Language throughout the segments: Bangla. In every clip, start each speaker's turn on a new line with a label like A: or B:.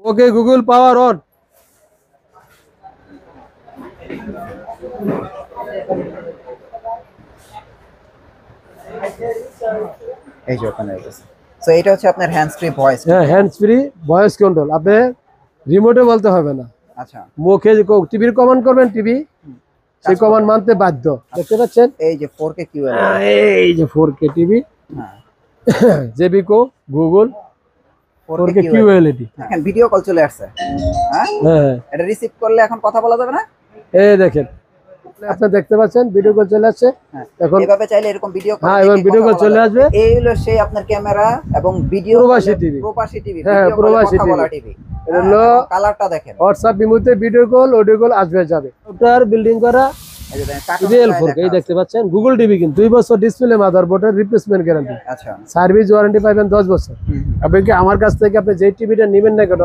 A: Okay Google power on.
B: এই যে ওখানে গেছে। সো এটা হচ্ছে আপনার হ্যান্ডস ফ্রি ভয়েস।
A: হ্যাঁ, হ্যান্ডস ফ্রি ভয়েস কন্ট্রোল। আপনি রিমোটে বলতে হবে না,
B: আচ্ছা
A: মুখে টিভির কমান্ড করবেন, টিভি সেই কমান্ড মানতে বাধ্য। দেখতে পাচ্ছেন
B: এই যে 4K QLED।
A: এই যে 4K টিভি,
B: হ্যাঁ
A: জেবিকো গুগল 4K QLED।
B: এখন ভিডিও কল চলে আসছে। হ্যাঁ
A: হ্যাঁ,
B: এটা রিসিভ করলে এখন কথা বলা যাবে না।
A: এই দেখেন আপনি দেখতে পাচ্ছেন ভিডিও কল চলে আসছে।
B: এখন এভাবে চাইলে এরকম ভিডিও কল,
A: হ্যাঁ, এবং ভিডিও কল চলে আসবে।
B: এই হলো সেই আপনার ক্যামেরা এবং ভিডিও প্রবাসী টিভি।
A: হ্যাঁ, প্রবাসী টিভি। এটা হলো
B: কালারটা দেখেন।
A: হোয়াটসঅ্যাপ বিমুতে ভিডিও কল অডিও কল আসবে যাবে। ওটার বিল্ডিং করা রিয়েল 4K। এই দেখতে পাচ্ছেন গুগল টিভি, কিন্তু 2 বছর ডিসপ্লে, মাদারবোর্ডের রিপ্লেসমেন্ট গ্যারান্টি।
B: আচ্ছা
A: সার্ভিস ওয়ারেন্টি পাবেন 10 বছর। আপনি কি আমার কাছ থেকে আপনি যে টিভিটা নেবেন না কেন,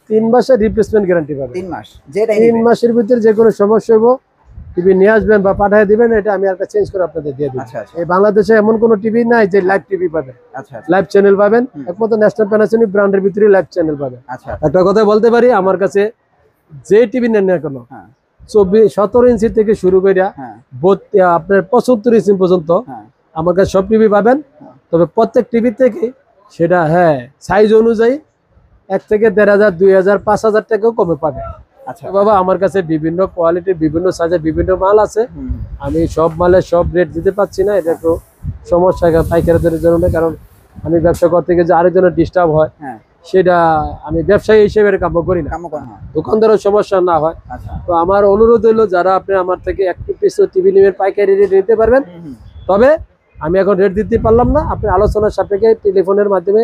A: 3 মাসের রিপ্লেসমেন্ট গ্যারান্টি পাবেন।
B: 3 মাস, যেটা
A: 3 মাসের ভিতরে যে কোনো সমস্যা হবো টিভি নিয়ে আসবেন বা পাঠিয়ে দিবেন, এটা আমি একটা চেঞ্জ করে আপনাদের দিয়ে দেব।
B: আচ্ছা আচ্ছা।
A: এই বাংলাদেশে এমন কোনো টিভি নাই যে লাইভ টিভি পাবেন।
B: আচ্ছা
A: লাইভ চ্যানেল পাবেন, একমাত্র ন্যাশনাল প্যানাসোনিক ব্র্যান্ডের ভিতরে লাইভ চ্যানেল পাবেন।
B: আচ্ছা
A: একটা কথা বলতে পারি, আমার কাছে যে টিভি নেন না কেন, 17 ইঞ্চি থেকে শুরু করে আপনার 75 ইঞ্চি পর্যন্ত আমার কাছে সব টিভি পাবেন। তবে প্রত্যেক টিভি থেকে সেটা সাইজ অনুযায়ী 1 থেকে 1,500, 2,000, 5,000 টাকাও কমে পাবেন।
B: আচ্ছা
A: বাবা, আমার কাছে বিভিন্ন কোয়ালিটির, বিভিন্ন সাইজের বিভিন্ন মাল আছে। আমি সব মালের সব রেট দিতে পারছি না, এটা একটু সমস্যা পাইকারদের জন্য। কারণ আমি ব্যবসা করতে গিয়ে যে আরেকজনের ডিস্টার্ব হয়, সেটা আমি ব্যবসায়ী হিসেবে কাম্য করি না, দোকানদারের সমস্যা না হয়। তো আমার অনুরোধ হলো, যারা আপনি আমার থেকে একটু পিস টিভি নিবেন, পাইকারি রেট নিতে পারবেন। তবে আমি এখন রেট দিতে পারলাম না, আপনি আলোচনার সাপেক্ষে টেলিফোনের মাধ্যমে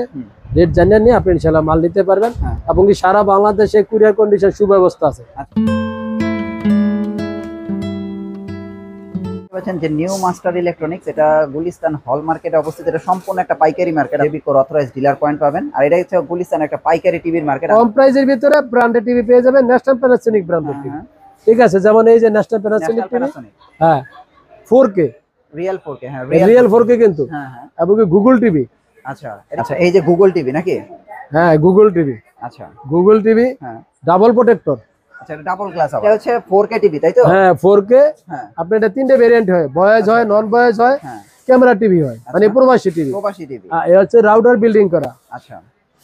A: রেট জানিয়ে নিয়ে আপনি ইনশাআল্লাহ মাল নিতে পারবেন। এবং কি সারা বাংলাদেশে কুরিয়ার কন্ডিশন সুব্যবস্থা আছে।
B: যে নিউ মাস্টার ইলেকট্রনিক্স, এটা গুলিস্তান হল মার্কেটে অবস্থিত। এটা সম্পূর্ণ একটা পাইকারি মার্কেট, জেবিকোর অথরাইজড ডিলার পয়েন্ট পাবেন। আর এটা হচ্ছে গুলিস্তান একটা পাইকারি টিভির মার্কেট।
A: কম প্রাইসের ভিতরে ব্র্যান্ডেড টিভি পেয়ে যাবেন, ন্যাশনাল প্যানাসোনিক ব্র্যান্ডেড টিভি। ঠিক আছে, যেমন এই যে ন্যাশনাল প্যানাসোনিক টিভি, হ্যাঁ 4K
B: রিয়েল 4K, হ্যাঁ
A: রিয়েল 4K কিন্তু। এবং গুগল টিভি।
B: আচ্ছা আচ্ছা, এই যে গুগল টিভি নাকি?
A: হ্যাঁ, গুগল টিভি।
B: আচ্ছা,
A: গুগল টিভি ডাবল প্রোটেক্টর।
B: আচ্ছা, এটা ডাবল গ্লাস হবে। এটা হচ্ছে 4K টিভি, তাই তো?
A: হ্যাঁ 4K। আপনি এটা 3টে ভেরিয়েন্ট হয়, ভয়েস হয়, নন ভয়েস হয়, ক্যামেরা টিভি হয়, মানে প্রবাসী টিভি।
B: প্রবাসী টিভি।
A: এই হচ্ছে রাউটার বিল্ডিং করা।
B: আচ্ছা,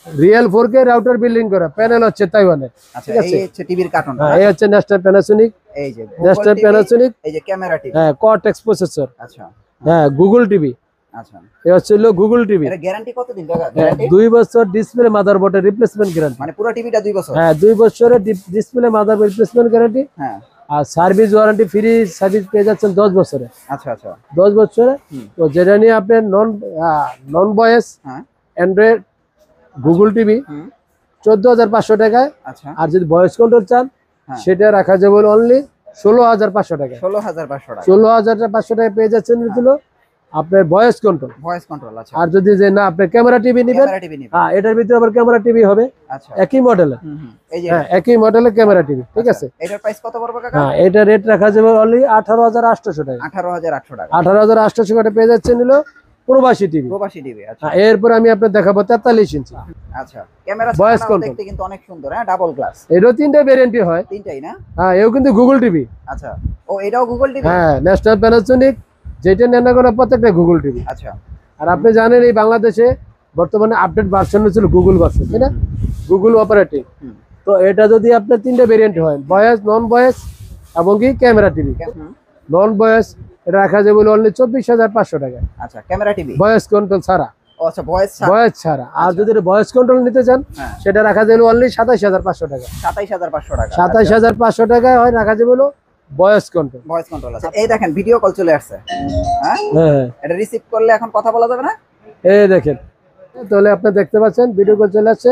A: রিয়েল 4K রাউটার বিল্ডিং করা, প্যানেল হচ্ছে তাইওয়ানের।
B: আচ্ছা, এই হচ্ছে টিভির কার্টুন।
A: এই হচ্ছে ন্যাশনাল প্যানাসোনিক।
B: এই যে
A: ন্যাশনাল প্যানাসোনিক,
B: এই যে ক্যামেরা টিভি।
A: হ্যাঁ কর্টেক্স প্রসেসর।
B: আচ্ছা,
A: হ্যাঁ গুগল টিভি।
B: আচ্ছা,
A: এই হচ্ছে গুগল টিভি।
B: এর গ্যারান্টি কতদিন টাকা? গ্যারান্টি
A: 2 বছর ডিসপ্লে মাদারবোর্ডের রিপ্লেসমেন্ট গ্যারান্টি।
B: মানে পুরো টিভিটা 2 বছর?
A: হ্যাঁ 2 বছরের ডিসপ্লে মাদারবোর্ড রিপ্লেসমেন্ট গ্যারান্টি।
B: হ্যাঁ,
A: আর সার্ভিস ওয়ারেন্টি ফ্রি সার্ভিস পেয়ে যাচ্ছেন 10 বছরে।
B: আচ্ছা আচ্ছা,
A: 10 বছরে। তো যেটা নিয়ে আপনার নন ভয়েস অ্যান্ড্রয়েড গুগল টিভি 14,500 টাকায়।
B: আচ্ছা,
A: আর যদি ভয়েস কন্ট্রোল চান সেটা রাখা যাবে অনলি 16,500 টাকায়।
B: 16,500 টাকা।
A: 16,500 টাকায় পেয়ে যাচ্ছেন হলো আপনার ভয়েস কন্ট্রোল।
B: Voice control. আচ্ছা,
A: আর যদি যে না আপনি ক্যামেরা টিভি নেবেন, হ্যাঁ এটার ভিতরে আবার ক্যামেরা টিভি হবে। আচ্ছা, একই মডেলে।
B: এই যে
A: হ্যাঁ একই মডেলের ক্যামেরা টিভি। ঠিক আছে,
B: এটার প্রাইস কত পড়বে কাকা?
A: হ্যাঁ এটা রেট রাখা যাবে অনলি 18,800 টাকা।
B: 18,800 টাকা।
A: 18,800 টাকা পেয়ে যাচ্ছেন হলো প্রবাসী টিভি।
B: প্রবাসী টিভি। আচ্ছা,
A: এরপর আমি আপনাদের দেখাবো 43 ইঞ্চি।
B: আচ্ছা, ক্যামেরা
A: ভয়েস কন্ট্রোল
B: দেখতে কিন্তু অনেক সুন্দর। হ্যাঁ, ডাবল গ্লাস।
A: এরও 3টে ভেরিয়েন্টই হয়।
B: 3টাই না?
A: হ্যাঁ, এও কিন্তু গুগল টিভি।
B: আচ্ছা, ও এটাও গুগল টিভি?
A: হ্যাঁ, ন্যাশনাল প্যানাসোনিক যেটা নেন না কোনো প্রত্যেকটা গুগল টিভি।
B: আচ্ছা,
A: আর আপনি জানেন এই বাংলাদেশে বর্তমানে আপডেট ভার্সন হচ্ছে গুগল ভার্সন, তাই না? Google operating. তো এটা যদি আপনার 3টে ভেরিয়েন্ট হয়, ভয়েস, নন ভয়েস এবং কি ক্যামেরা টিভি। নন ভয়েস এটা রাখা যাবে অনলি 24,500 টাকা।
B: আচ্ছা, ক্যামেরা টিভি
A: ভয়েস কন্ট্রোল ছাড়া।
B: আচ্ছা, ভয়েস
A: ছাড়া। আর যদি ভয়েস কন্ট্রোল নিতে চান সেটা রাখা যাবে অনলি 27,500 টাকা।
B: 27,500 টাকা।
A: 27,500 টাকায় হয় রাখা যাবে ভয়েস কন্ট্রোল।
B: Voice control. আচ্ছা, এই দেখেন ভিডিও কল চলে আসছে। হ্যাঁ, এটা রিসিভ করলে এখন কথা বলা যাবে না।
A: এই দেখেন, তাহলে আপনি দেখতে পাচ্ছেন ভিডিও কল চলে আসছে।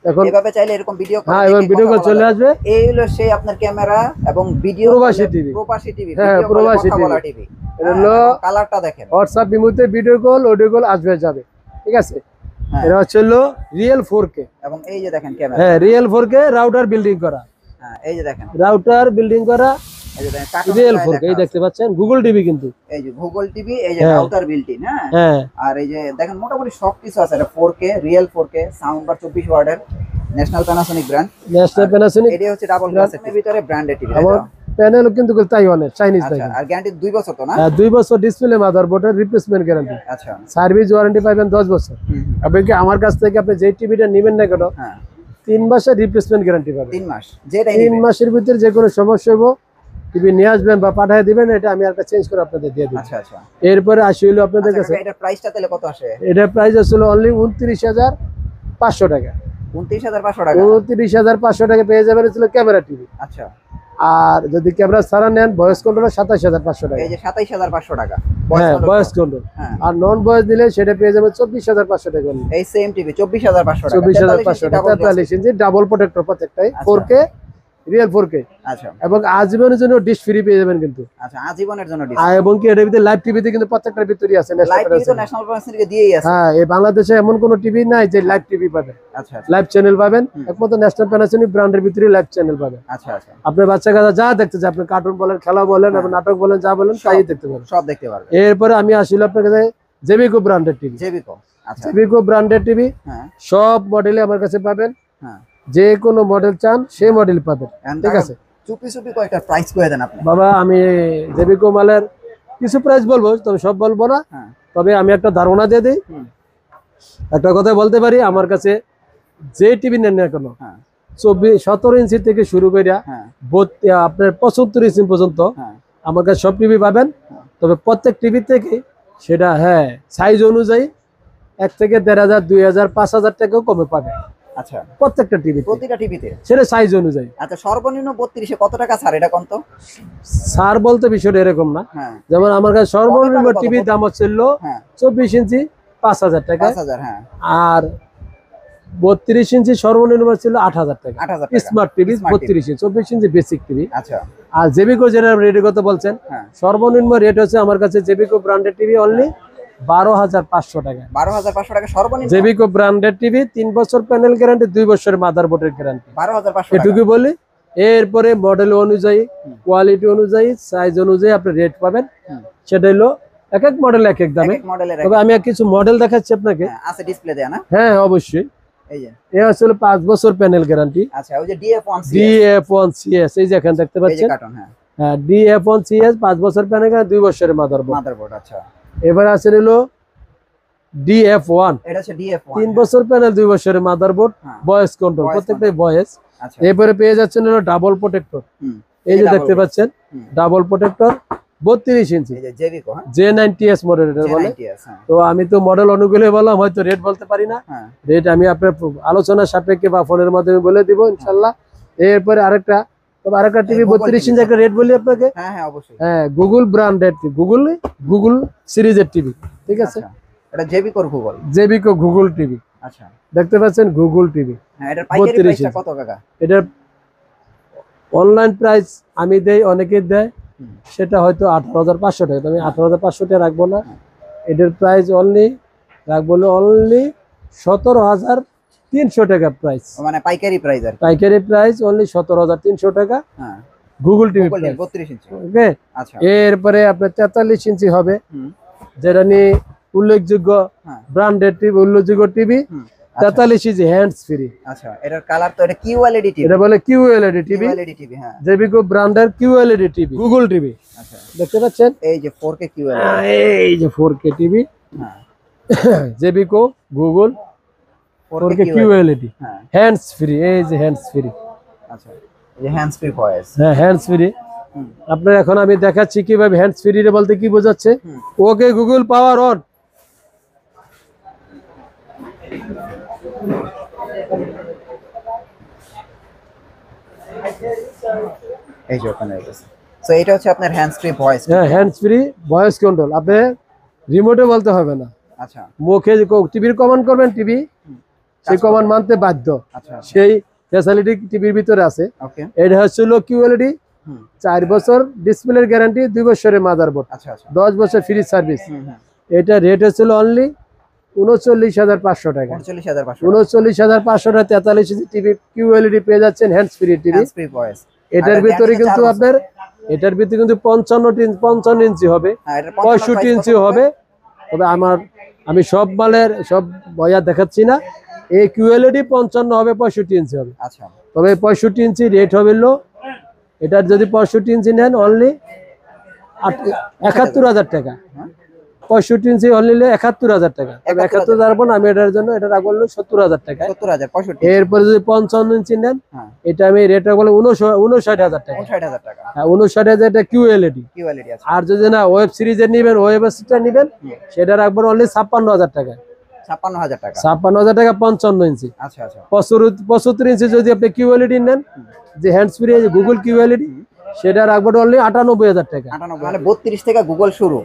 B: এখন এভাবে চাইলে এরকম ভিডিও কল,
A: হ্যাঁ এবং ভিডিও কল চলে আসবে।
B: এই হলো সেই আপনার ক্যামেরা এবং ভিডিও
A: প্রবাসী টিভি।
B: প্রবাসী টিভি।
A: হ্যাঁ, প্রবাসী টিভি। এটা হলো
B: কালারটা দেখেন।
A: হোয়াটসঅ্যাপ বিমুতে ভিডিও কল অডিও কল আসবে যাবে। ঠিক আছে, এটা হচ্ছে রিয়েল 4K।
B: এবং এই যে দেখেন ক্যামেরা।
A: হ্যাঁ, রিয়েল 4K রাউটার বিল্ডিং করা।
B: হ্যাঁ, এই যে দেখেন
A: রাউটার বিল্ডিং করা
B: এই যে দেখেন
A: রিয়েল 4K। এই দেখতে পাচ্ছেন গুগল টিভি কিন্তু।
B: এই যে গুগল টিভি, এই যে রাউটার বিল্ট ইন। হ্যাঁ, আর এই যে দেখেন মোটামুটি সবকিছু আছে। এটা 4K real 4K, sound bar 24 ওয়াটের। National Panasonic brand.
A: National Panasonic.
B: এটা হচ্ছে ডাবল গ্লাসের ভিতরে ব্র্যান্ডেড টিভি।
A: আমার প্যানেল কিন্তু তাইওয়ানের, চাইনিজ
B: আচ্ছা,
A: দেখেন।
B: আর গ্যারান্টি 2 বছর তো না?
A: 2 বছর ডিসপ্লে, মাদারবোর্ডের রিপ্লেসমেন্ট গ্যারান্টি।
B: আচ্ছা,
A: সার্ভিস ওয়ারেন্টি পাবেন 10 বছর। আপনি কি আমার কাছ থেকে আপনি যে টিভিটা নেবেন না কেন,
B: হ্যাঁ
A: 3 মাসের রিপ্লেসমেন্ট গ্যারান্টি পাবেন।
B: 3 মাস, যেটাই
A: 3
B: নেবেন।
A: মাসের ভিতরে যে কোনো সমস্যা হবো, টিভি নিয়ে আসবেন বা পাঠিয়ে দিবেন, এটা আমি একটা চেঞ্জ করে আপনাদের দিয়ে দিই।
B: আচ্ছা আচ্ছা।
A: এরপরে আসি হলো আপনাদের কাছে,
B: এটা প্রাইসটা তাহলে কত আসে?
A: এটা প্রাইস আসলে অনলি 29,500 টাকা।
B: 29,500 টাকা।
A: 29,500 টাকা পেয়ে যাবেন হচ্ছে ক্যামেরা টিভি।
B: আচ্ছা,
A: আর যদি ক্যামেরা ছাড়া নেন, ভয়েস কন্ট্রোল 27,500 টাকা।
B: এই যে 27,500 টাকা
A: হ্যাঁ, ভয়েস কন্ট্রোল।
B: হ্যাঁ।
A: আর নন ভয়েস দিলে সেটা পেয়ে যাবেন 24,500 টাকা।
B: এই সেম টিভি 24,500 টাকা।
A: 24,500 টাকা, 43 ইঞ্চি ডাবল প্রোটেক্টর প্রত্যেকটাই, 4K রিয়েল 4K।
B: আচ্ছা
A: এবং আজীবনের জন্য ডিশ ফ্রি পেয়ে যাবেন কিন্তু।
B: আচ্ছা, আজীবনের জন্য
A: আর এবং কি এর ভিতরে লাইভ টিভিতে কিন্তু প্রত্যেকটার ভিতরেই আছে
B: লাইভ টিভি তো ন্যাশনাল প্যানাসোনিক দিয়েই আছে।
A: হ্যাঁ, এই বাংলাদেশে এমন কোনো টিভি নাই যে লাইভ টিভি পাবেন,
B: আচ্ছা আচ্ছা
A: লাইভ চ্যানেল পাবেন। একমাত্র ন্যাশনাল প্যানাসোনিক ব্র্যান্ডের ভিতরে লাইভ চ্যানেল পাবেন।
B: আচ্ছা আচ্ছা,
A: আপনার বাচ্চা কাচ্চা যা দেখতে চায়, আপনি কার্টুন বলেন, খেলা বলেন, আপনি নাটক বলেন, যা বলেন তাই দেখতে পাবেন,
B: সব দেখতে পারবেন।
A: এরপরে আমি আসলে আপনার কাছে জেবিকো ব্র্যান্ডের টিভি।
B: জেবিকো, আচ্ছা
A: জেবিকো ব্র্যান্ডের টিভি
B: হ্যাঁ
A: সব মডেলে আমার কাছে পাবেন।
B: হ্যাঁ,
A: যে কোনো মডেল চান সেই মডেল পাবেন। ঠিক আছে
B: চুপি চুপি কয়েকটা প্রাইস করে দেন আপনি।
A: বাবা, আমি জেবিকো মালের কিছু প্রাইস বলবো, তবে সব বলবো না।
B: হ্যাঁ,
A: তবে আমি একটা ধারণা দিয়ে দিই, একটা কথা বলতে পারি, আমার কাছে যে টিভি নেন না কেন,
B: হ্যাঁ
A: 17 ইঞ্চি থেকে শুরু করে
B: হ্যাঁ
A: আপনার 75 ইঞ্চি পর্যন্ত
B: হ্যাঁ
A: আমার কাছে সব টিভি পাবেন। তবে প্রত্যেক টিভি থেকে সেটা হ্যাঁ সাইজ অনুযায়ী 1 থেকে 1,500, 2,000, 5,000 টাকাও কমে পাবেন
B: আচ্ছা,
A: প্রত্যেকটা টিভি,
B: প্রতিটা টিভিতে
A: সেটা সাইজ অনুযায়ী।
B: আচ্ছা, সর্বনিম্ন 32 কত টাকা ছাড়, এটা কত?
A: সার বলতে বিষয়টা এরকম না।
B: হ্যাঁ
A: যেমন আমার কাছে সর্বনিম্ন
B: কত?
A: টিভির দাম হচ্ছিল
B: হ্যাঁ
A: 24 ইঞ্চি 5,000 টাকা,
B: 5,000। হ্যাঁ,
A: আর 32 ইঞ্চি সর্বনিম্ন ছিল 8,000 টাকা।
B: 8,000 টাকা
A: স্মার্ট টিভি
B: Smart
A: 32 ইঞ্চি, 24 ইঞ্চি বেসিক টিভি।
B: আচ্ছা
A: আর জেবিকো যেটা রেটের কথা বলছেন,
B: হ্যাঁ
A: সর্বনিম্ন রেট হচ্ছে আমার কাছে জেবিকো ব্র্যান্ডের টিভি অনলি 12,500 টাকা।
B: 12,500 টাকা সর্বনিম্ন।
A: জেবিকো ব্র্যান্ডের টিভি 3 বছর প্যানেল গ্যারান্টি, 2 বছরের মাদারবোর্ডের গ্যারান্টি,
B: 12,500 টাকা।
A: এটুকু বলি। এরপরে মডেল অনুযায়ী, কোয়ালিটি অনুযায়ী, সাইজ অনুযায়ী আপনি রেট পাবেন। সেটা হলো এক এক মডেল এক এক দামে।
B: এক মডেলের
A: তবে আমি কিছু মডেল দেখাচ্ছি আপনাকে।
B: আছে ডিসপ্লে দেয়া না?
A: হ্যাঁ অবশ্যই।
B: এই যে
A: এ আসলে 5 বছর প্যানেল গ্যারান্টি।
B: আচ্ছা, ওই যে DF1
A: DF1CS, এই যে এখানে দেখতে
B: এই যে
A: পাচ্ছেন।
B: কার্টন। হ্যাঁ
A: হ্যাঁ, DF1CS 5 বছর প্যানেল গ্যারান্টি, 2 বছরের মাদারবোর্ড।
B: মাদারবোর্ড। আচ্ছা,
A: এবার আছে হলো DF1,
B: এটা হচ্ছে DF1
A: 3 বছর প্যানেল, 2 বছরের মাদারবোর্ড,
B: হ্যাঁ।
A: ভয়েস কন্ট্রোল,
B: Voice
A: প্রত্যেকটাই ভয়েস।
B: আচ্ছা,
A: এরপরে পেয়ে যাচ্ছেন হলো ডাবল প্রোটেক্টর,
B: হুম
A: এই যে
B: double
A: দেখতে পাচ্ছেন
B: হুম।
A: ডাবল প্রোটেক্টর 32 ইঞ্চি,
B: এই যে জেবিকো। হ্যাঁ
A: J90S মডেল এটা বলে।
B: J90S। হ্যাঁ
A: তো আমি তো মডেল অনুকূলে বললাম, হয়তো রেট বলতে পারি না।
B: হ্যাঁ
A: রেট আমি আপনার আলোচনা সাপেক্ষে বা ফোনের মাধ্যমে বলে দিব ইনশাল্লাহ। এরপরে আরেকটা, তবে আরেকটা টিভি
B: Google
A: 32
B: TV,
A: ইঞ্চি একটা রেট বলি আপনাকে।
B: হ্যাঁ হ্যাঁ অবশ্যই।
A: হ্যাঁ, গুগল ব্র্যান্ডের, গুগল সিরিজের টিভি। ঠিক আছে,
B: আচ্ছা, এটা জেবিকোর গুগল।
A: জেবিকো গুগল টিভি
B: আচ্ছা,
A: দেখতে পাচ্ছেন, গুগল টিভি।
B: হ্যাঁ এটার পাইকারি
A: 32
B: প্রাইসটা
A: ইঞ্চি।
B: কত টাকা?
A: এটার অনলাইন প্রাইস আমি দেই, অনেকে দেয়,
B: হুম।
A: সেটা হয়তো 18,500 টাকা। আমি 18,500 টাকা রাখবো না। এটার প্রাইস অনলি রাখবো অনলি 17,300 টাকা প্রাইস।
B: মানে পাইকারি প্রাইস আর কি।
A: পাইকারি প্রাইস অনলি 17,300 টাকা
B: হ্যাঁ
A: গুগল টিভি
B: গুগল
A: প্রাইস।
B: 32 ইঞ্চি।
A: ওকে,
B: আচ্ছা,
A: এরপরে আপনার 43 ইঞ্চি হবে,
B: হুম
A: যেটা নিয়ে উল্লেখযোগ্য
B: হ্যাঁ
A: ব্র্যান্ডেড টিভি, উল্লেখযোগ্য টিভি।
B: হুম
A: 43 ইঞ্চি হ্যান্ডস ফ্রি।
B: আচ্ছা, এটার কালার তো এটা QLED টিভি।
A: এটা বলে QLED টিভি,
B: QLED টিভি। হ্যাঁ
A: জেবিকো ব্র্যান্ডের QLED টিভি, গুগল টিভি।
B: আচ্ছা,
A: দেখতে পাচ্ছেন,
B: এই যে 4K QLED।
A: এই যে 4K টিভি,
B: হ্যাঁ
A: জেবিকো গুগল 4K QLED
B: হ্যাঁ
A: হ্যান্ডস ফ্রি। এই যে হ্যান্ডস ফ্রি,
B: আচ্ছা, এই যে হ্যান্ডস ফ্রি ভয়েস।
A: হ্যাঁ হ্যান্ডস ফ্রি।
B: হুম
A: আপনার এখন আমি দেখাচ্ছি কিভাবে হ্যান্ডস ফ্রি বলতে কি বোঝাচ্ছে।
B: হুম।
A: Okay Google power on.
B: এই যে ওখানে গেছে। সো এটা হচ্ছে আপনার হ্যান্ডস ফ্রি ভয়েস।
A: হ্যাঁ, হ্যান্ডস ফ্রি ভয়েস কন্ট্রোল। আপনি রিমোটে বলতে হবে না,
B: আচ্ছা
A: মুখে টিভির কমান্ড করবেন, টিভি সেই কমান্ড মানতে বাধ্য।
B: আচ্ছা,
A: সেই ফ্যাসিলিটি টিভির ভিতরে আছে।
B: ওকে
A: এটা হচ্ছে QLED,
B: হুম
A: 4 বছর ডিসপ্লের গ্যারান্টি, 2 বছরের মাদারবোর্ড,
B: আচ্ছা আচ্ছা
A: 10 বছর ফ্রি সার্ভিস।
B: হুম হুম
A: এটা রেট হচ্ছিল অনলি 39,500 টাকা।
B: 39,500
A: 39,500 টাকা 43 ইঞ্চি টিভি QLED পেয়ে যাচ্ছেন, hands free TV.
B: Hands free voice.
A: এটার ভিতরে কিন্তু আপনার, এটার ভিতরে কিন্তু 55 ইঞ্চি হবে,
B: হ্যাঁ এটা
A: 65 ইঞ্চি হবে। তবে আমি সব মালের সব বয়া দেখাচ্ছি না। এই QLED 55 হবে, 65 ইঞ্চি হবে।
B: আচ্ছা
A: তবে 65 ইঞ্চি রেট হবে এটার যদি 65 ইঞ্চি নেন অনলি 71,000 টাকা। 65 ইঞ্চি অনলি 71,000 টাকা। 71,000 না, আমি এটার জন্য এটা রাখবো 70,000 টাকা।
B: 70,000 65
A: এরপরে যদি 55 ইঞ্চি নেন এটা আমি রেট রাখবো 59,000 টাকা।
B: 59,000 টাকা।
A: হ্যাঁ 59,000 এটা QLED।
B: আছে।
A: আর যদি না ওয়েব সিরিজের নিবেন, ওয়েব সিরিজটা নিবেন, সেটা রাখবো অনলি 56,000 টাকা।
B: 56,000 টাকা।
A: 56,000 টাকা 55 ইঞ্চি।
B: আচ্ছা আচ্ছা।
A: 75 ইঞ্চি যদি আপনি QLED নেন, যে হ্যান্ডস ফ্রি গুগল QLED, সেটা রাখবো অনলি 98,000 টাকা।
B: 98 মানে 32 থেকে গুগল শুরু,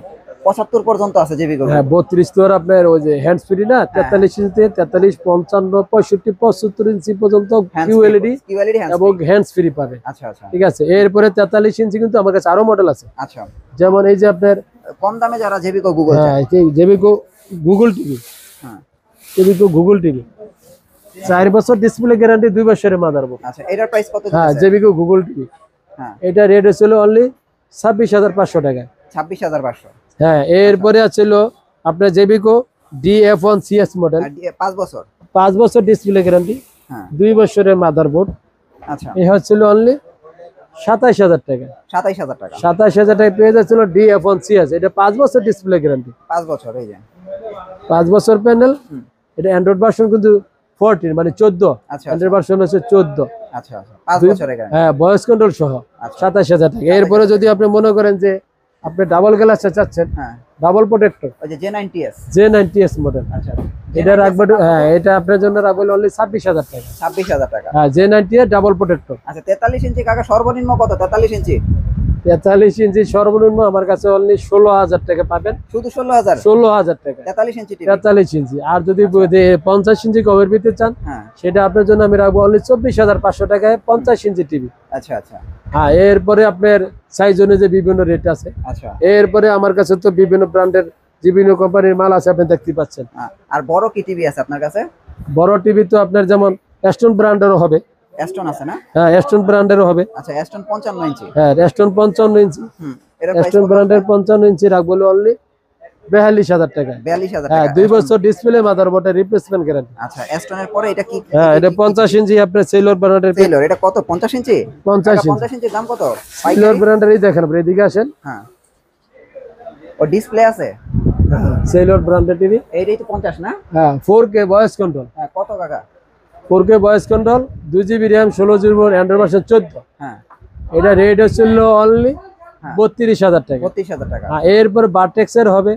B: 75 পর্যন্ত আছে জেবি গুগল।
A: হ্যাঁ 32 তো আপনার ওই যে হ্যান্ডস ফ্রি না, 43 ইঞ্চি, 43, 55, 65, 75 ইঞ্চি পর্যন্ত QLED এবং হ্যান্ডস ফ্রি পাবে।
B: আচ্ছা আচ্ছা
A: ঠিক আছে। এরপরে 43 ইঞ্চি কিন্তু আমার কাছে আরো মডেল আছে।
B: আচ্ছা।
A: যেমন এই যে আপনার
B: কম দামে যারা জেবিকো গুগল
A: হ্যাঁ জেবিকো গুগল টিভি।
B: হ্যাঁ
A: জেবিকো গুগল টিভি 4 বছর ডিসপ্লে গ্যারান্টি, 2 বছরের মাদারবোর্ড।
B: আচ্ছা এটার প্রাইস কত?
A: হ্যাঁ জেবিকো গুগল টিভি।
B: হ্যাঁ
A: এটা রেট ছিল অনলি 26,500 টাকা।
B: 26,500।
A: হ্যাঁ এরপরে ছিল আপনার জেবিকো DF1 CS মডেল,
B: 5 বছর
A: 5 বছর ডিসপ্লে গ্যারান্টি,
B: হ্যাঁ
A: 2 বছরের মাদারবোর্ড।
B: আচ্ছা
A: এই হচ্ছিল অনলি 27,000 টাকা।
B: 27,000 টাকা।
A: 27,000 টাকা পেয়ে যাচ্ছিল DF1 CS। এটা 5 বছর ডিসপ্লে গ্যারান্টি,
B: 5 বছর। এই যে
A: 5 বছর প্যানেল। এটা অ্যান্ড্রয়েড ভার্সন কিন্তু 14 মানে 14।
B: আচ্ছা
A: অ্যান্ড্রয়েড ভার্সন হচ্ছে 14।
B: আচ্ছা আচ্ছা 5 বছরের গ্যারান্টি।
A: হ্যাঁ ভয়েস কন্ট্রোল সহ 27,000 টাকা। এরপরে যদি আপনি মনে করেন যে আপনি ডাবল গ্লাসটা চাচ্ছেন,
B: হ্যাঁ
A: ডাবল প্রোটেক্টর,
B: ওই যে J90s।
A: J90s মডেল,
B: আচ্ছা
A: এটা রাখবে। হ্যাঁ এটা আপনার জন্য রাখবে অনলি 26,000 টাকা।
B: 26,000 টাকা।
A: হ্যাঁ J90s ডাবল প্রোটেক্টর।
B: আচ্ছা 43 ইঞ্চি কাকা সর্বনিম্ন কত? 43 ইঞ্চি
A: 43 ইঞ্চি সর্বনিম্ন আমার কাছে অনলি 16,000 টাকা পাবেন।
B: শুধু 16,000?
A: 16,000 টাকা
B: 43 ইঞ্চি টিভি।
A: 43 ইঞ্চি। আর যদি 50 ইঞ্চি কভার পেতে চান,
B: হ্যাঁ
A: সেটা আপনার জন্য আমি রাখবো অনলি 24,500 টাকায় 50 ইঞ্চি টিভি।
B: আচ্ছা আচ্ছা
A: হ্যাঁ এরপরে আপনার সাইজ অনুযায়ী বিভিন্ন রেট আছে।
B: আচ্ছা।
A: এরপরে আমার কাছে তো বিভিন্ন ব্র্যান্ডের বিভিন্ন কোম্পানির মাল আছে, আপনি দেখতে পাচ্ছেন।
B: আর বড় কি টিভি আছে আপনার কাছে?
A: বড় টিভি তো আপনার যেমন অ্যাস্টন ব্র্যান্ডেরও হবে।
B: অ্যাস্টন আছে না?
A: হ্যাঁ অ্যাস্টন ব্র্যান্ডেরও হবে।
B: আচ্ছা অ্যাস্টন 55 ইঞ্চি।
A: হ্যাঁ অ্যাস্টন 55 ইঞ্চি।
B: এর প্রাইস
A: অ্যাস্টন ব্র্যান্ডের 55 ইঞ্চি রাখবো অনলি 42,000 টাকা।
B: 42,000
A: হ্যাঁ
B: টাকা।
A: 2 বছর ডিসপ্লে, মাদারবোর্ডের রিপ্লেসমেন্ট গ্যারান্টি।
B: আচ্ছা অ্যাস্টনের পরে এটা কি?
A: হ্যাঁ এটা 50 ইঞ্চি আপনার সেলর ব্র্যান্ডের।
B: সেলর এটা কত? 50 ইঞ্চি?
A: 50 ইঞ্চি।
B: 50 ইঞ্চির দাম কত?
A: সেলর ব্র্যান্ডেরই দেখেন, আপনি এদিকে আসেন।
B: হ্যাঁ ও ডিসপ্লে আছে
A: সেলর ব্র্যান্ডের টিভি।
B: এইটাই তো 50 না?
A: হ্যাঁ 4K ভয়েস কন্ট্রোল।
B: হ্যাঁ কত কাকা?
A: 4K voice control, 2GB RAM, 16GB Android version 14।
B: হ্যাঁ
A: এটা রেট হচ্ছিল অনলি 32,000 টাকা।
B: 32,000 টাকা।
A: এরপর বারটেক্সের হবে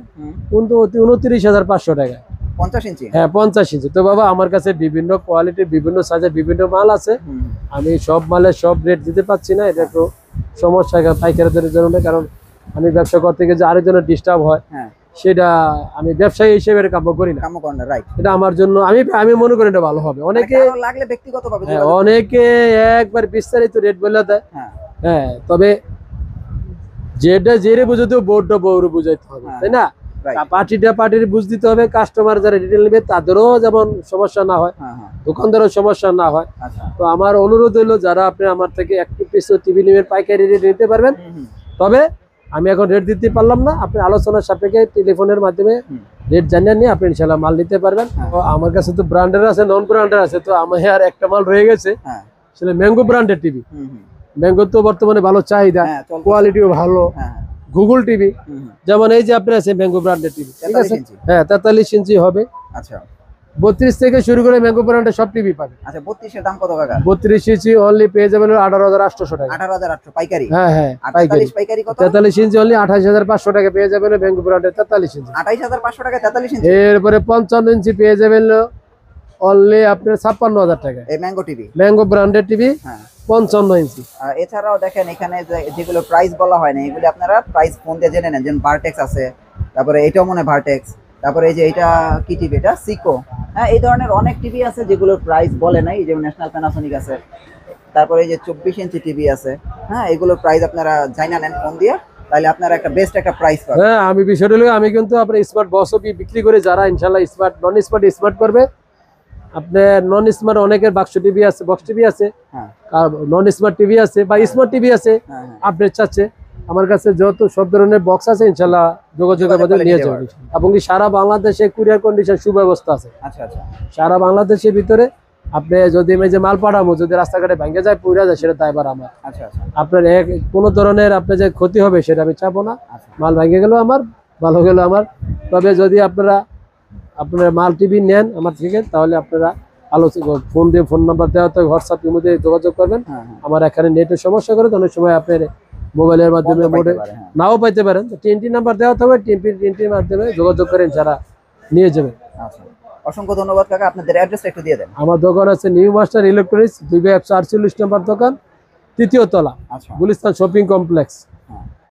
A: কিন্তু 29,500 টাকা।
B: 50 ইঞ্চি?
A: হ্যাঁ 50 ইঞ্চি। তো বাবা আমার কাছে বিভিন্ন কোয়ালিটির, বিভিন্ন সাইজের বিভিন্ন মাল আছে। আমি সব মালের সব রেট দিতে পারছি না, এটা একটু সমস্যা পাইকারদের জন্য। কারণ আমি ব্যবসা করতে গিয়ে যে আরেকজনের ডিস্টার্ব হয়,
B: হ্যাঁ
A: সেটা আমি ব্যবসায়ী হিসেবে কাম করি না।
B: কাম করেন না, রাইট।
A: এটা আমার জন্য আমি মনে করি এটা ভালো হবে। অনেকে
B: লাগলে ব্যক্তিগতভাবে
A: অনেকে একবার বিস্তারিত রেট বলে দেয়।
B: হ্যাঁ
A: হ্যাঁ তবে যেটা জেরে বুঝতে বোর্ডটা বউরে বুঝাইতে হবে, তাই না? পার্টির বুঝ দিতে হবে। কাস্টমার যারা রিটেল নেবে তাদেরও যেমন সমস্যা না হয়, দোকানদারও সমস্যা না হয়। তো আমার অনুরোধ হলো যারা আপনি আমার থেকে একটু পিস টিভি নেবেন, পাইকারি রেট নিতে পারবেন। তবে আমি এখন রেট দিতে পারলাম না, আপনি আলোচনার সাপেক্ষে টেলিফোনের মাধ্যমে রেট জানিয়ে নিয়ে আপনি ইনশাল্লাহ মাল নিতে পারবেন। আমার কাছে তো ব্র্যান্ডের আছে, নন ব্র্যান্ডের আছে। তো আমার আর একটা মাল রয়ে গেছে, সেটা ম্যাঙ্গো ব্র্যান্ডের টিভি। ম্যাঙ্গো তো বর্তমানে ভালো চাহিদা, কোয়ালিটিও ভালো। গুগল টিভি যেমন এই যে আপনার আছে ম্যাঙ্গো ব্র্যান্ডের টিভি, ঠিক আছে? হ্যাঁ 43 ইঞ্চি হবে।
B: আচ্ছা
A: 32 থেকে শুরু করে ম্যাঙ্গো ব্র্যান্ডের সব টিভি পাবে।
B: আচ্ছা 32 এর দাম কত কাকা?
A: 32 ইঞ্চি অনলি পেয়ে যাবেন 18,800 টাকা।
B: 18,800 পাইকারি?
A: হ্যাঁ হ্যাঁ পাইকারি।
B: পাইকারি কত?
A: 43 ইঞ্চি অনলি 28,500 টাকা পেয়ে যাবেন ম্যাঙ্গো ব্র্যান্ডের 43 ইঞ্চি।
B: 28,500 টাকা 43 ইঞ্চি।
A: এরপরে 55 ইঞ্চি পেয়ে যাবেন অনলি আপনার 56,000 টাকা।
B: এই ম্যাঙ্গো টিভি,
A: ম্যাঙ্গো ব্র্যান্ডের টিভি।
B: হ্যাঁ
A: 55 ইঞ্চি।
B: আর এছাড়াও দেখেন এখানে যেগুলো প্রাইস বলা হয় না, এগুলো আপনারা প্রাইস ফোন দিয়ে জেনে নেন। যেমন ভার্টেক্স আছে, তারপরে এটাও মনে ভার্টেক্স, তারপরে এই যে এটা কি টিভি, এটা সিকো। হ্যাঁ এই ধরনের অনেক টিভি আছে যেগুলোর প্রাইস বলে নাই, যেমন ন্যাশনাল প্যানাসোনিক আছে, তারপরে এই যে 24 ইঞ্চি টিভি আছে। হ্যাঁ এগুলোর প্রাইস আপনারা জানা নেন ফোন দিয়ে, তাহলে আপনারা একটা বেস্ট একটা প্রাইস পাবেন।
A: হ্যাঁ আমি বিষয়টা হলো আমি কিন্তু আপনার স্মার্ট বক্সও বিক্রি করে, যারা ইনশাআল্লাহ স্মার্ট নন স্মার্ট করবে। আপনার নন স্মার্ট অনেকের বাক্স টিভি আছে, বক্স টিভি আছে, নন স্মার্ট টিভি আছে বা স্মার্ট টিভি আছে, আপডেট চাচ্ছে। আমার কাছে যত সব ধরনের বক্স আছে ইনশাল্লাহ যোগাযোগের মাধ্যমে নিয়ে যাবেন এবং কি সারা বাংলাদেশে কুরিয়ার কন্ডিশন সুব্যবস্থা আছে।
B: আচ্ছা আচ্ছা
A: সারা বাংলাদেশের ভিতরে আপনি যদি আমি যে মাল পাঠাবো যদি রাস্তাঘাটে ভেঙে যায় পুড়ে যায় সেটা দায়ভার আমার।
B: আচ্ছা আচ্ছা
A: আপনার কোনো ধরনের আপনার যে ক্ষতি হবে সেটা আমি চাবো না।
B: আচ্ছা
A: মাল ভেঙে গেলেও আমার, ভালো গেলেও আমার। তবে যদি আপনারা মাল টিভি নেন আমার থেকে তাহলে আপনারা ফোন দিয়ে, ফোন নাম্বার দেওয়া তো হোয়াটসঅ্যাপের মধ্যে যোগাযোগ করবেন।
B: হ্যাঁ হ্যাঁ
A: আমার এখানে নেটের সমস্যা করে তো অনেক সময় আপনার মোবাইলের মাধ্যমে
B: বন্ধ পাইতে পারে, হ্যাঁ।
A: নাও পাইতে পারেন। টিএনটি নাম্বার দেওয়া হবে, টিএনটির মাধ্যমে যোগাযোগ করেন, যারা নিয়ে যাবেন।
B: আচ্ছা, অসংখ্য ধন্যবাদ কাকা, আপনাদের অ্যাড্রেসটা একটু দিয়ে দেন।
A: আমার দোকান আছে নিউ মাস্টার ইলেকট্রনিক্স, 2/148 নম্বর দোকান, 3য় তলা,
B: আচ্ছা
A: গুলিস্তান শপিং কমপ্লেক্স।